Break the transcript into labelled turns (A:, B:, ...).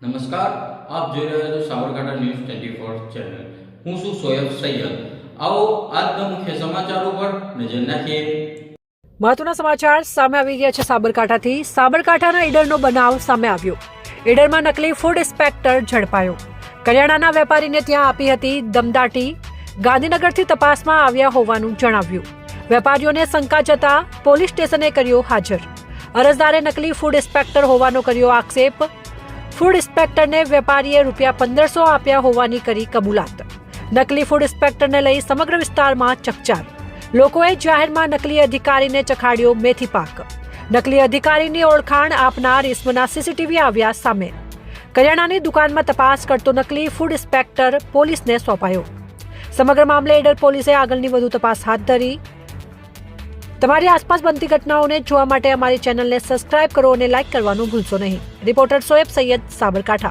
A: નમસ્કાર, આપ જોઈ રહ્યા છો સાબરકાંઠા ન્યૂઝ 24 ચેનલ. હું છું સોયબ સૈયદ. આવો આજના મુખ્ય સમાચારો પર નજર નાખીએ.
B: મહત્વના સમાચાર સામે આવી ગયા છે સાબરકાંઠાથી. સાબરકાંઠાના ઈડરનો બનાવ સામે આવ્યો. ઈડરમાં નકલી ફૂડ ઇન્સ્પેક્ટર ઝડપાયો. કરિયાણાના વેપારીને ત્યાં આપી હતી દમદાટી. ગાંધીનગરથી તપાસમાં આવ્યા હોવાનું જણાવ્યું. વેપારીઓને શંકા જતા પોલીસ સ્ટેશને કર્યો હાજર. અરજદારે નકલી ફૂડ ઇન્સ્પેક્ટર હોવાનો કર્યો આક્ષેપ. ફૂડ ઇન્સ્પેક્ટરને વેપારીએ ₹1500 આપ્યા હોવાની કરી કબૂલાત. નકલી ફૂડ ઇન્સ્પેક્ટરને લઈ સમગ્ર વિસ્તારમાં ચકચાર. લોકોએ જાહેરમાં નકલી અધિકારીને ચખાડ્યો મેથી પાક. નકલી અધિકારીની ઓળખાણ આપનાર ઇસમના સીસીટીવી આવ્યા સામે. કરિયાણાની દુકાનમાં તપાસ કરતો નકલી ફૂડ ઇન્સ્પેક્ટર પોલીસને સોંપાયો. સમગ્ર મામલે ઈડર પોલીસે આગળની વધુ તપાસ હાથ ધરી. તમારી આસપાસ બનતી ઘટનાઓને જોવા માટે અમારી ચેનલને સબસ્ક્રાઇબ કરો અને લાઇક કરવાનું ભૂલશો નહીં. રિપોર્ટર સોએબ સૈયદ, સાબરકાંઠા.